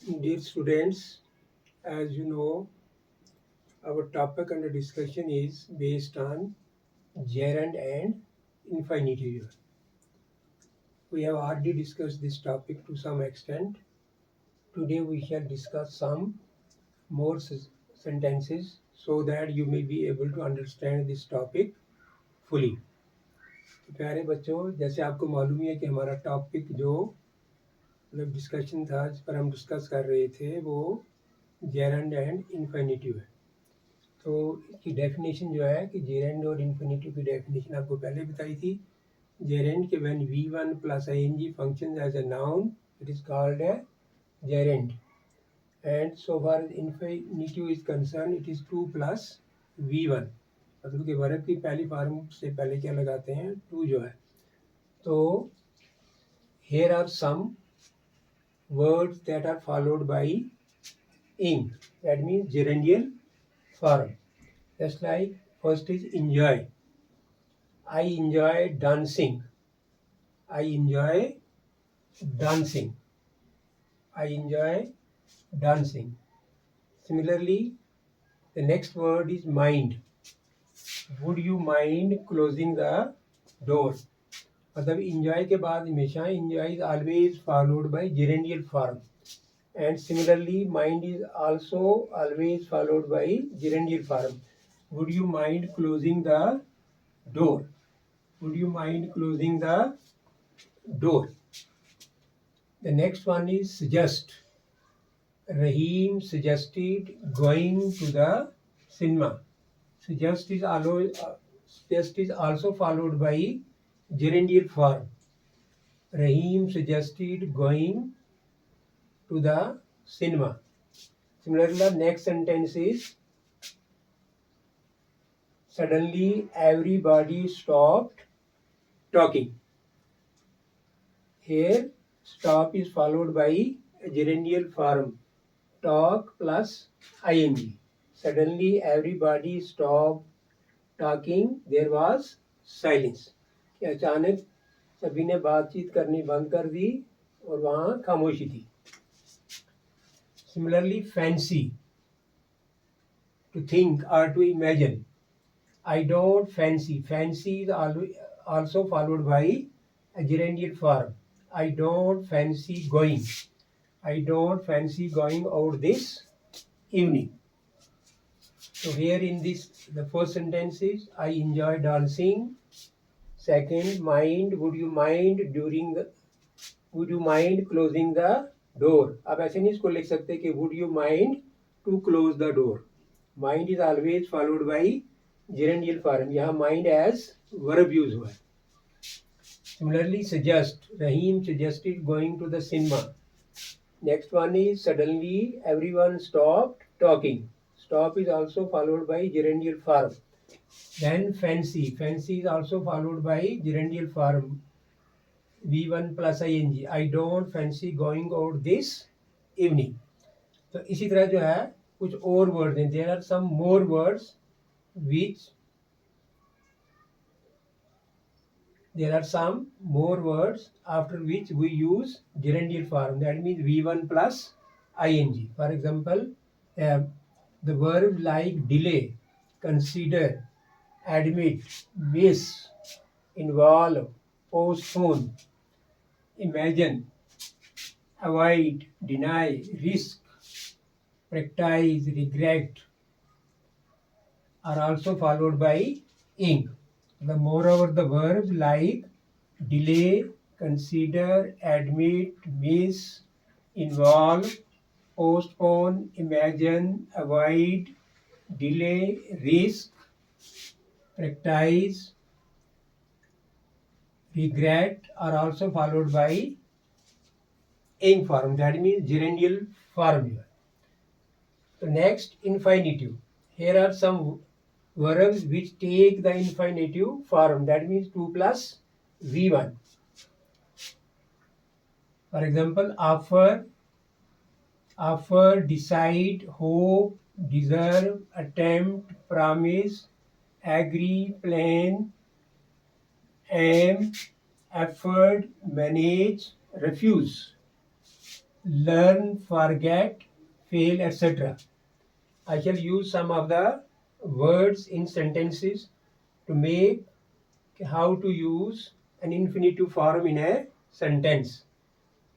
Dear students, as you know, our topic under discussion is based on gerund and infinitive. We have already discussed this topic to some extent. Today we shall discuss some more sentences so that you may be able to understand this topic fully. तो प्यारे बच्चों, जैसे आपको मालूम है कि हमारा topic जो मतलब डिस्कशन था जिस पर हम डिस्कस कर रहे थे वो जेरंड एंड इन्फिनिटिव है। तो इसकी डेफिनेशन जो है कि जेरेंड और इन्फिनिटिव की डेफिनेशन आपको पहले बताई थी। जेरेंड के when V1 plus ing functions as a noun, it is called a gerund. And so far as infinitive is concerned, it is 2 plus V1. मतलब कि वर्ब की पहली फॉर्म से पहले क्या लगाते हैं, 2 जो है। तो here are some words that are followed by ing, that means gerundial form. Just like first is enjoy. I enjoy dancing. I enjoy dancing. I enjoy dancing. Similarly, the next word is mind. Would you mind closing the door? मतलब enjoy के बाद हमेशा enjoy is always followed by gerundial form. And similarly, mind is also always followed by gerundial form. Would you mind closing the door? Would you mind closing the door? The next one is suggest. Rahim suggested going to the cinema. Suggest is also followed by gerundial form. Rahim suggested going to the cinema. Similarly, the next sentence is suddenly everybody stopped talking. Here, stop is followed by a gerundial form. Talk plus ing. Suddenly everybody stopped talking. There was silence. कि अचानक सभी ने बातचीत करनी बंद कर दी और वहाँ खामोशी थी. Similarly, fancy. To think or to imagine. I don't fancy. Fancy is also followed by a gerundial form. I don't fancy going. I don't fancy going out this evening. So here in this, the first sentence is I enjoy dancing. Second, mind. Would you mind closing the door? आप ऐसे नहीं इसको लिख सकते कि would you mind to close the door. Mind is always followed by gerundial form. यहाँ mind as verb use हुआ है. Similarly, suggest. Rahim suggested going to the cinema. Next one is suddenly everyone stopped talking. Stop is also followed by gerundial form. Then fancy. Fancy is also followed by gerundial form. V1 plus ing. I don't fancy going out this evening. तो इसी तरह जो है कुछ और word हैं. There are some more words which there are some more words after which we use gerundial form. That means V1 plus ing. For example, the verb like delay, consider, admit, miss, involve, postpone, imagine, avoid, deny, risk, practice, regret are also followed by ing. Moreover, the verbs like delay, consider, admit, miss, involve, postpone, imagine, avoid, delay, risk, practice, regret are also followed by ing form. That means gerundial form. So next, infinitive. Here are some verbs which take the infinitive form. That means 2 plus V1. For example, offer, decide, hope, deserve, attempt, promise, agree, plan, aim, effort, manage, refuse. learn, forget, fail, etc. I shall use some of the words in sentences to make how to use an infinitive form in a sentence.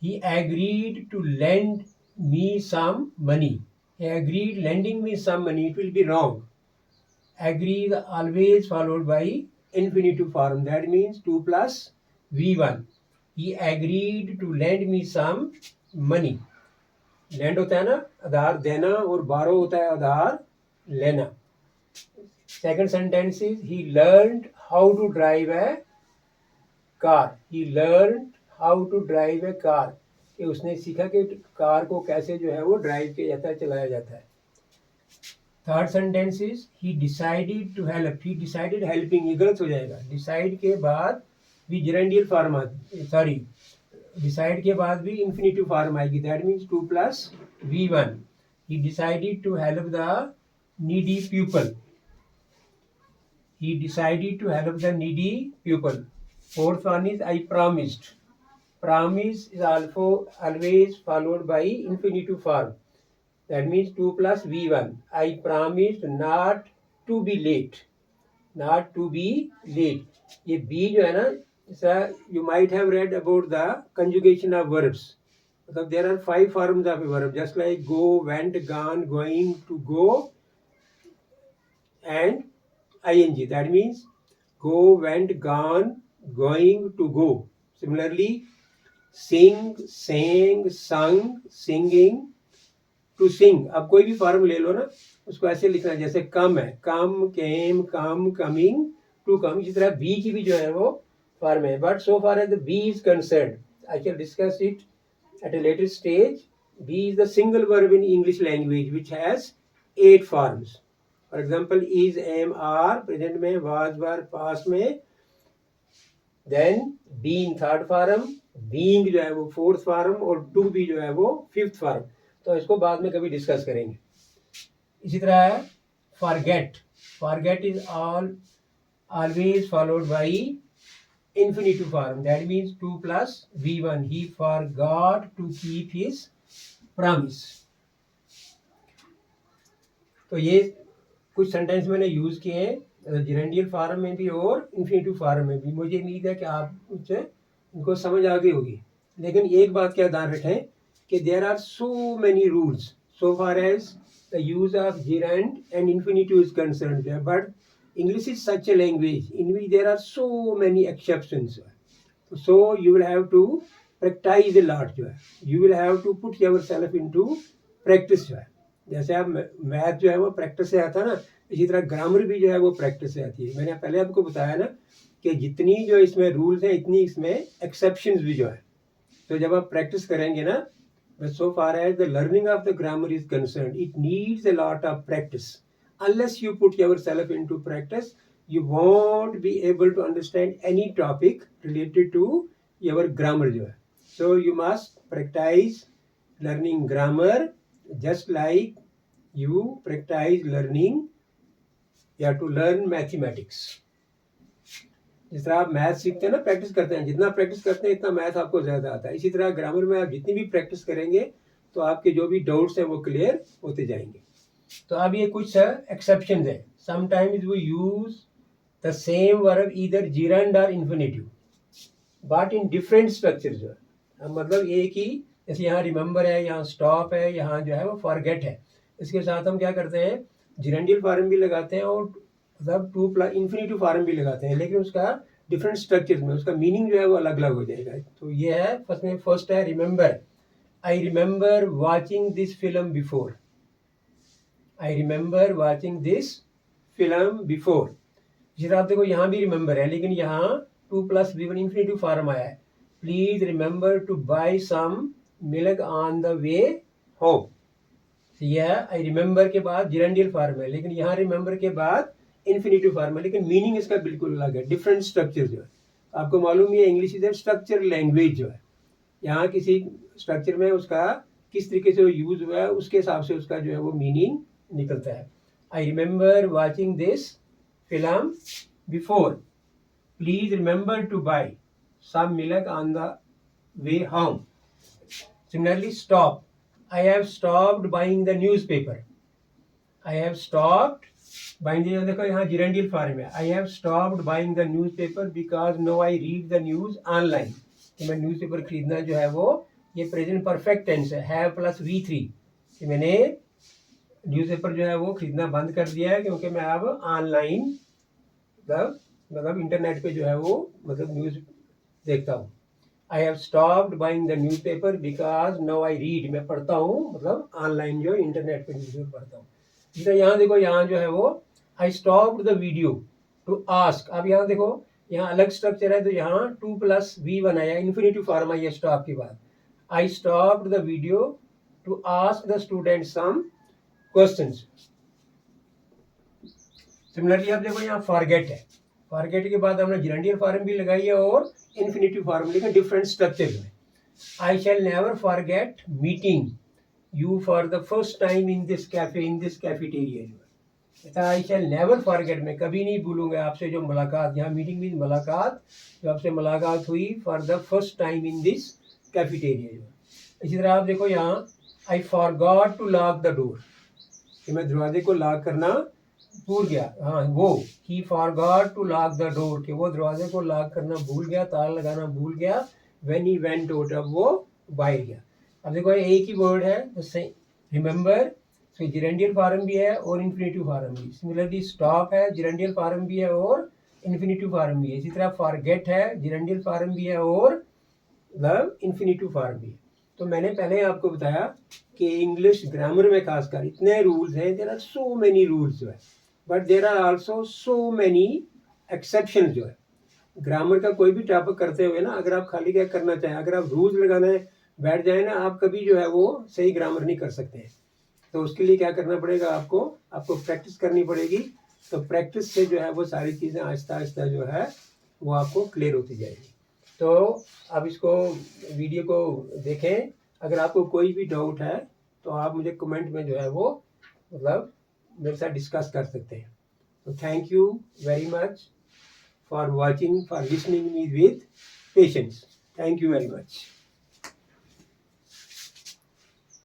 He agreed to lend me some money. He agreed lending me some money. It will be wrong. Agree is always followed by infinitive form. That means 2 plus V1. He agreed to lend me some money. Land होता है ना आधार देना और बारो होता है आधार लेना. Second sentence is he learned how to drive a car. He learned how to drive a car, कि उसने सीखा कि कार को कैसे जो है वो ड्राइव किया जाता है, चलाया जाता है. Third sentence is he decided to help. He decided helping, ये गलत हो जाएगा. डिसाइड के बाद भी जेरेंडियल फॉर्म आती, सॉरी, डिसाइड के बाद भी इंफिनिटिव फॉर्म आएगी. That means 2 plus V1. He decided to help the needy pupil. He decided to help the needy pupil. Fourth one is I promised. Promise is also always followed by infinitive form. That means 2 plus V1. I promised not to be late. Not to be late. ये be जो है ना, जैसा you might have read about the conjugation of verbs. मतलब there are 5 forms of a verb, just like go, went, gone, going, to go, and ing. That means go, went, gone, going, to go. Similarly, sing, sang, sung, singing, to sing. अब कोई भी form ले लो ना, उसको ऐसे लिखना है जैसे कम है, कम, केम, कम, कमिंग, टू कम. इसी तरह बी की भी जो है वो फॉर्म है. But so far as the B is concerned, I can discuss it at a later stage. Be is the single verb in English language which has 8 forms. For example, is, am, are, present में, was, were, past में, then being third form, being जो है वो fourth form, और to be जो है वो fifth form. तो इसको बाद में कभी डिस्कस करेंगे. इसी तरह है forget. Forget is always followed by infinitive form. That means 2 plus V1. He forgot to keep his promise. तो ये कुछ सेंटेंस मैंने यूज किए हैं जेरेंडियल फॉर्म में भी और इंफिनिटिव फॉर्म में भी. मुझे उम्मीद है कि आप कुछ इनको समझ आ गई होगी. लेकिन एक बात क्या ध्यान रखें कि there are so many rules so far as the use of gerund and infinitive is concerned. But English is such a language in which there are so many exceptions. So you will have to practice a lot जो है. You will have to put yourself into practice जो है. जैसे आप math जो है वो practice से आता है ना, इसी तरह ग्रामर भी जो है वो प्रैक्टिस से आती है. मैंने पहले आपको बताया ना कि जितनी जो इसमें रूल्स हैं इतनी इसमें एक्सेप्शंस भी जो है. तो जब आप प्रैक्टिस करेंगे ना, so far as the learning of the grammar is concerned, it needs a lot of practice. Unless you put yourself into practice, you won't be able to understand any topic related to your grammar jo hai. So you must practice learning grammar just like you practice learning, you have to learn mathematics. जिस तरह आप math सीखते हैं ना, practice करते हैं, जितना practice करते हैं इतना मैथ आपको ज़्यादा आता है. इसी तरह ग्रामर में आप जितनी भी प्रैक्टिस करेंगे तो आपके जो भी डाउट्स हैं वो क्लियर होते जाएंगे. तो अब ये कुछ एक्सेप्शन है. Sometimes we use the same verb either gerund और infinitive but in different structure जो है. मतलब एक ही, जैसे यहाँ रिमेंबर है, यहाँ स्टॉप है, यहाँ जो है वो फॉरगेट है. इसके साथ हम क्या करते हैं, जीरेंडियल फॉर्म भी लगाते हैं और मतलब 2 प्लस इन्फिनिटिव फॉर्म भी लगाते हैं, लेकिन उसका डिफरेंट स्ट्रक्चर में उसका मीनिंग जो है वो अलग अलग हो जाएगा. तो ये है फर्स्ट है remember. I remember watching this film before. I remember watching this film before. इसी तरह आप देखो यहाँ भी रिमेंबर है, लेकिन यहाँ 2 प्लस V1 इन्फिनिटिव फॉर्म आया है. Please remember to buy some milk on the way home. यह आई रिमेंबर के बाद जेरेंडियल फॉर्म है, लेकिन यहाँ रिमेंबर के बाद इन्फिनिटिव फॉर्म है, लेकिन मीनिंग इसका बिल्कुल अलग है, डिफरेंट स्ट्रक्चर जो है. आपको मालूम है English is a structure language जो है. यहाँ किसी स्ट्रक्चर में उसका किस तरीके से यूज हुआ है उसके हिसाब से उसका जो है वो मीनिंग निकलता है. I remember watching this film before. Please remember to buy some milk on the way home. Similarly, stop. I have stopped buying the newspaper. I have stopped buying the, देखो यहाँ gerundial form है. I have stopped buying the newspaper because now I read the news online. कि मैं newspaper खरीदना जो है वो ये प्रेजेंट परफेक्ट टेंस है, हैव प्लस V3 कि मैंने न्यूज़पेपर जो है वो खरीदना बंद कर दिया है क्योंकि मैं अब ऑनलाइन मतलब इंटरनेट पे जो है वो मतलब न्यूज़ देखता हूँ. I have stopped buying the newspaper because now I read. मैं पढ़ता हूँ मतलब ऑनलाइन जो इंटरनेट पे न्यूज़पेपर पढ़ता हूँ. जैसे यहाँ देखो, यहाँ जो है वो I stopped the video to ask. अब यहाँ देखो, यहाँ अलग स्ट्रक्चर है तो यहाँ 2+V1 आया, इन्फिनिटिव फॉर्म आई है स्टॉप के बाद. I stopped the video to ask the student some questions. Similarly अब देखो यहाँ फॉरगेट है. फॉरगेट के बाद हमने जेरेंडियल फॉर्म भी लगाई है और इन्फिनिटिव फॉर्म, लेकिन डिफरेंट स्ट्रक्चर में. I shall never forget meeting you for the first time in this cafe, in this cafeteria. I shall never forget, मैं कभी नहीं भूलूंगा आपसे जो मुलाकात, यहाँ मीटिंग मीन मुलाकात, जो आपसे मुलाकात हुई for the first time in this cafeteria. इसी तरह आप देखो यहाँ I forgot to lock the door, कि मैं दरवाजे को लॉक करना भूल गया. हाँ, वो he forgot to lock the door, कि वो दरवाजे को लॉक करना भूल गया, ताला लगाना भूल गया. व्हेन ही वेंट आउट, अब वो बाहर गया. अब देखो एक ही वर्ड है तो रिमेंबर, तो जेरेंडियल फॉर्म भी है और इन्फिनिटिव फॉर्म भी. सिमिलरली स्टॉप है, जेरेंडियल फॉर्म भी है और इन्फिनिटिव फॉर्म भी है. इसी तरह फॉरगेट है, जेरेंडियल फॉर्म भी है और मतलब इन्फिनिटिव फॉर्म भी है. तो मैंने पहले आपको बताया कि इंग्लिश ग्रामर में खासकर इतने रूल्स हैं, there are so many rules जो है, but there are also so many exception जो है. ग्रामर का कोई भी टॉपिक करते हुए ना, अगर आप खाली क्या करना चाहें, अगर आप रूल्स लगाने बैठ जाए ना, आप कभी जो है वो सही ग्रामर नहीं कर सकते हैं. तो उसके लिए क्या करना पड़ेगा, आपको प्रैक्टिस करनी पड़ेगी. तो प्रैक्टिस से जो है वो सारी चीज़ें आहिस्ता आहिस्ता जो है वो आपको क्लियर होती जाएगी. तो अब इसको वीडियो को देखें. अगर आपको कोई भी डाउट है तो आप मुझे कमेंट में जो है वो मतलब मेरे साथ डिस्कस कर सकते हैं. तो thank you very much for watching, for listening me with patience. Thank you very much.